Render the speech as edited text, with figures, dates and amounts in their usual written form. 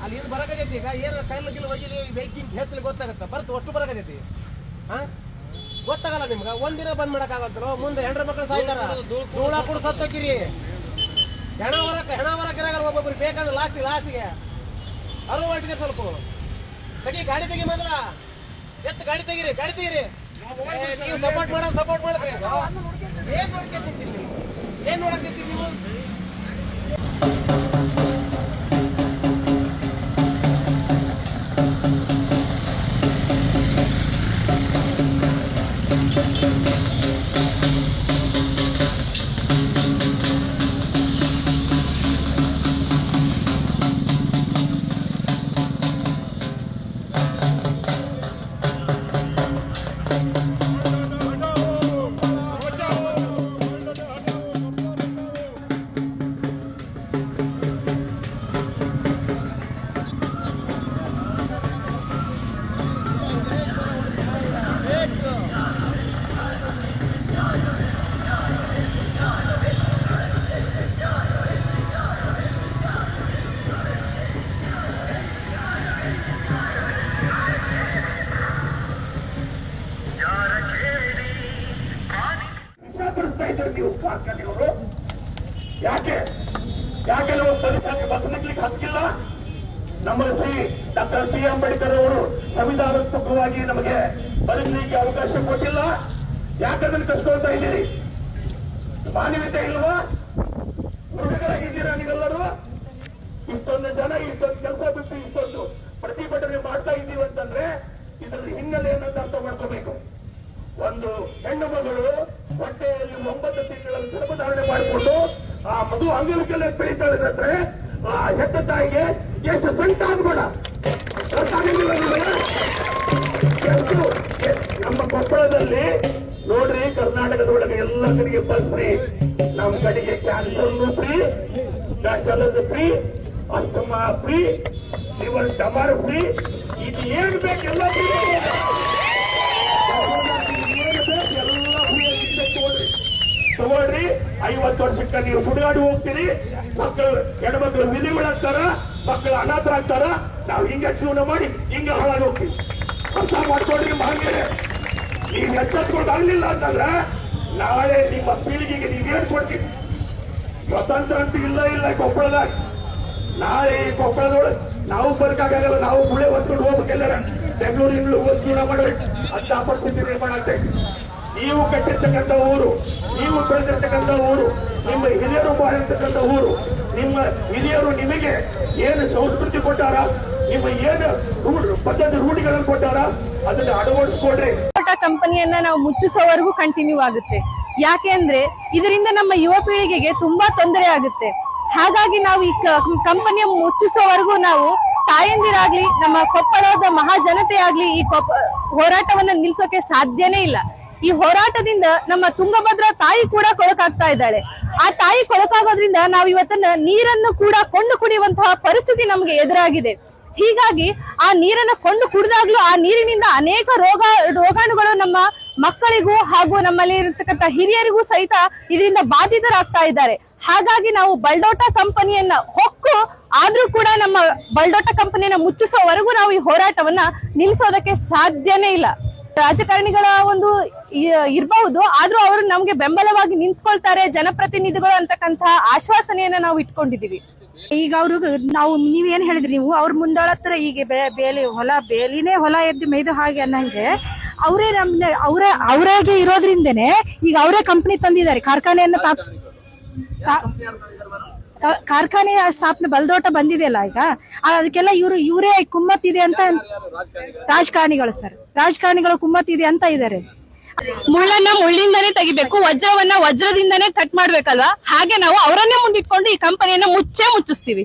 ಅಲ್ಲಿ ಇದು ಬರಕತೈತಿ ಈಗ ಏನು ಕೈಲ ಗಿಲ್ ಹೋಗಿ ಬೆಂಕಿ ಹೆಚ್ಚಲಿ ಗೊತ್ತಾಗತ್ತ ಬರ್ತು ಒಟ್ಟು ಬರಕತೈತಿ ಹಾ ಗೊತ್ತಾಗಲ್ಲ ನಿಮ್ಗೆ ಒಂದಿನ ಬಂದ್ ಮಾಡಕ್ಕಾಗತ್ತಲ್ಲ ಮುಂದೆ ಹೆಣ್ರ ಮಕ್ಳು ಸಾಯ್ತಾರ ಧೂಳ ಕೂಡ ಸತ್ತೋಕಿರಿ ಹೆಣ ಹೊರಕ್ಕಿರಾಗಲ್ಲ ಒಬ್ಬೊಬ್ರಿಗೆ ಬೇಕಾದ್ರೆ ಲಾಸ್ಟಿಗೆ ಅರು ಒಟ್ಟಿಗೆ ಸ್ವಲ್ಪ ತೆಗಿ ಗಾಡಿ ತೆಗಿ ಮಾತ್ರ ಎತ್ತು ಗಾಡಿ ತೆಗೀರಿ ನೀವು ಸಪೋರ್ಟ್ ಮಾಡಿದ್ರೆ ಏನ್ ನೋಡ್ಕೊಂತಿದ್ದೀರಿ ನೀವು ಏನ್ ನೋಡಕ್ತಿದ್ದೀರಿ ನೀವು ನೀವು ಕಾರ್ಖಾನೆಯವರು ಯಾಕೆ ನಾವು ಬದುಕಲಿಕ್ಕೆ ಹಕ್ಕಿಲ್ಲ ನಮ್ಮ ಶ್ರೀ ಡಾಕ್ಟರ್ ಸಿ ಅಂಬೇಡ್ಕರ್ ಅವರು ಸಂವಿಧಾನಾತ್ಮಕವಾಗಿ ನಮಗೆ ಬದುಕಲಿಕ್ಕೆ ಅವಕಾಶ ಕೊಟ್ಟಿಲ್ಲ ಯಾಕಂದ್ರೆ ಕಸ್ಕೊಳ್ತಾ ಇದ್ದೀರಿ ಮಾನವೀಯತೆ ಇಲ್ವಾ ಹುಡುಗರಾಗಿದ್ದೀರಾ ನೀವೆಲ್ಲರೂ ಇಷ್ಟೊಂದು ಜನ ಇಷ್ಟೊಂದು ಕೆಲಸ ಬಿಟ್ಟು ಇಷ್ಟೊಂದು ಪ್ರತಿಭಟನೆ ಮಾಡ್ತಾ ಇದ್ದೀವಿ ಅಂತಂದ್ರೆ ಇದರಲ್ಲಿ ಹಿನ್ನೆಲೆ ಏನಂತ ಅರ್ಥ ಮಾಡ್ಕೋಬೇಕು ಒಂದು ಹೆಣ್ಣು ಮಗಳು ಹೊಟ್ಟೆಯಲ್ಲಿ 9 ತಿಂಗಳಲ್ಲಿ ಗರ್ಭಧಾರಣೆ ಮಾಡಿಕೊಂಡು ಆ ಮಗು ಅಂಗವಿಕಲ ಬೆಳೀತಾಳೆ ಅಂದ್ರೆ ಆ ಹೆತ್ತ ತಾಯಿಗೆ ಎಷ್ಟು ಸಂತಾನ ಬೇಡ ನಮ್ಮ ಕೊಪ್ಪಳದಲ್ಲಿ ನೋಡ್ರಿ ಕರ್ನಾಟಕದೊಳಗೆ ಎಲ್ಲ ಕಡೆಗೆ ಬಸ್ ಫ್ರೀ ನಮ್ಮ ಕಡೆಗೆ ಕ್ಯಾನ್ಸರ್ ಫ್ರೀ ಜಲದ free asthma free liver tumour free ಇದು ಏನ್ ಬೇಕೆಲ್ಲ ತಗೊಳ್ರಿ 50 ವರ್ಷಕ್ಕೆ ನೀವು ಸುಡುಗಾಡಿ ಹೋಗ್ತೀರಿ ಮಕ್ಕಳು ಹೆಣ್ಮಕ್ಳು ವಿಧಿಗಳಾಗ್ತಾರ ಮಕ್ಕಳು ಅನಾಥರಾಗ್ತಾರ ನಾವು ಹಿಂಗೆ ಜೀವನ ಮಾಡಿ ಹಿಂಗೆ ಹಾಳಾಗಿ ಹೋಗ್ತೀವಿ ಅರ್ಥ ಮಾಡ್ಕೊಳ್ರಿ ಹಾಗೆ ನೀವು ಎಚ್ಚೆತ್ಕೊಂಡಾಗ್ಲಿಲ್ಲ ಅಂತಂದ್ರೆ ನಾಳೆ ನಿಮ್ಮ ಪೀಳಿಗೆಗೆ ನೀವೇನ್ ಕೊಡ್ತೀವಿ ಸ್ವತಂತ್ರ ಅಂತ ಇಲ್ಲ ಕೊಪ್ಪಳದಾಗ ನಾಳೆ ಈ ಕೊಪ್ಪಳದೊಳಗೆ ನಾವು ಬದುಕಾಗಲ್ಲ ನಾವು ಗುಳೆ ಹೊತ್ಕೊಂಡು ಹೋಗ್ಬೇಕೆಲ್ಲರ ಬೆಂಗಳೂರಿನ ಹೋಗಿ ಜೀವನ ಮಾಡ್ಬೇಕು ಅಂತ ಪರಿಸ್ಥಿತಿ ನಿರ್ಮಾಣ ಆಗ್ತೈತೆ ನೀವು ಕಟ್ಟಿರ್ತಕ್ಕಂಥ ಊರು ನೀವು ಬೆಳೆದಿರ್ತಕ್ಕಂಥ ಊರು ನಿಮ್ಮ ಹಿರಿಯರು ಮಾಡಿರ್ತಕ್ಕಂಥ ಊರು ನಿಮ್ಮ ಹಿರಿಯರು ನಿಮಗೆ ಏನು ಸಂಸ್ಕೃತಿ ಕೊಟ್ಟಾರ ನಿಮ್ಮ ಏನು ಪದ್ಧತಿ ರೂಢಿಗಳನ್ನು ಕೊಟ್ಟಾರ ಅದನ್ನ ಅಳವಡಿಸ್ಕೊಡ್ರಿ. ಕಂಪನಿಯನ್ನ ನಾವು ಮುಚ್ಚಿಸೋವರೆಗೂ ಕಂಟಿನ್ಯೂ ಆಗುತ್ತೆ. ಯಾಕೆ ಅಂದ್ರೆ ಇದರಿಂದ ನಮ್ಮ ಯುವ ಪೀಳಿಗೆಗೆ ತುಂಬಾ ತೊಂದರೆ ಆಗುತ್ತೆ. ಹಾಗಾಗಿ ನಾವು ಈ ಕಂಪನಿಯ ಮುಚ್ಚಿಸೋವರೆಗೂ ನಾವು ತಾಯಂದಿರಾಗ್ಲಿ ನಮ್ಮ ಕೊಪ್ಪಳದ ಮಹಾಜನತೆ ಆಗ್ಲಿ ಈ ಹೋರಾಟವನ್ನ ನಿಲ್ಸೋಕೆ ಸಾಧ್ಯನೇ ಇಲ್ಲ. ಈ ಹೋರಾಟದಿಂದ ನಮ್ಮ ತುಂಗಭದ್ರಾ ತಾಯಿ ಕೂಡ ಕೊಳಕಾಗ್ತಾ ಇದ್ದಾಳೆ. ಆ ತಾಯಿ ಕೊಳಕಾಗೋದ್ರಿಂದ ನಾವು ಇವತ್ತನ್ನ ನೀರನ್ನು ಕೂಡ ಕೊಂಡು ಕುಡಿಯುವಂತಹ ಪರಿಸ್ಥಿತಿ ನಮ್ಗೆ ಎದುರಾಗಿದೆ. ಹೀಗಾಗಿ ಆ ನೀರನ್ನು ಕೊಂಡು ಕುಡಿದಾಗ್ಲೂ ಆ ನೀರಿನಿಂದ ಅನೇಕ ರೋಗಾಣುಗಳು ನಮ್ಮ ಮಕ್ಕಳಿಗೂ ಹಾಗೂ ನಮ್ಮಲ್ಲಿ ಇರತಕ್ಕಂಥ ಹಿರಿಯರಿಗೂ ಸಹಿತ ಇದರಿಂದ ಬಾಧಿತರಾಗ್ತಾ ಇದ್ದಾರೆ. ಹಾಗಾಗಿ ನಾವು ಬಲ್ಡೋಟ ಕಂಪನಿಯನ್ನ ಹೊಕ್ಕು ಆದ್ರೂ ಕೂಡ ನಮ್ಮ ಬಲ್ಡೋಟ ಕಂಪನಿಯನ್ನ ಮುಚ್ಚಿಸೋವರೆಗೂ ನಾವು ಈ ಹೋರಾಟವನ್ನ ನಿಲ್ಲಿಸೋದಕ್ಕೆ ಸಾಧ್ಯನೇ ಇಲ್ಲ. ರಾಜಕಾರಣಿಗಳ ಒಂದು ಇರಬಹುದು, ಆದ್ರೂ ಅವರು ನಮ್ಗೆ ಬೆಂಬಲವಾಗಿ ನಿಂತ್ಕೊಳ್ತಾರೆ ಜನಪ್ರತಿನಿಧಿಗಳು ಅಂತಕ್ಕಂಥ ಆಶ್ವಾಸನೆಯನ್ನ ನಾವು ಇಟ್ಕೊಂಡಿದೀವಿ. ಈಗ ನಾವು ನೀವೇನ್ ಹೇಳಿದ್ರಿ, ನೀವು ಅವ್ರ ಮುಂದಾಳತ್ರ ಈಗ ಬೇಲಿನೇ ಹೊಲ ಎದ್ದು ಮೇಯ್ದು ಹಾಗೆ ಅನ್ನಂಗೆ ಅವರೇ ಅವರಾಗೆ ಇರೋದ್ರಿಂದನೇ ಈಗ ಅವರೇ ಕಂಪನಿ ತಂದಿದ್ದಾರೆ. ಕಾರ್ಖಾನೆಯನ್ನ ಕಾರ್ಖಾನೆ ಸ್ಥಾಪನೆ ಬಲ್ದೋಟ ಬಂದಿದೆಯಲ್ಲ ಈಗ ಅದಕ್ಕೆಲ್ಲ ಇವರೇ ಕುಮ್ಮತ್ತಿದೆ ಅಂತ ರಾಜಕಾರಣಿಗಳು ಕುಮ್ಮತ್ತಿದೆ ಅಂತ ಇದ್ದಾರೆ. ಮುಳ್ಳನ್ನ ಮುಳ್ಳಿಂದಾನೇ ತೆಗಿಬೇಕು, ವಜ್ರವನ್ನ ವಜ್ರದಿಂದಾನೇ ಕಟ್ ಮಾಡ್ಬೇಕಲ್ವಾ? ಹಾಗೆ ನಾವು ಅವರನ್ನೇ ಮುಂದಿಟ್ಕೊಂಡು ಈ ಕಂಪನಿಯನ್ನ ಮುಚ್ಚಿಸ್ತೀವಿ.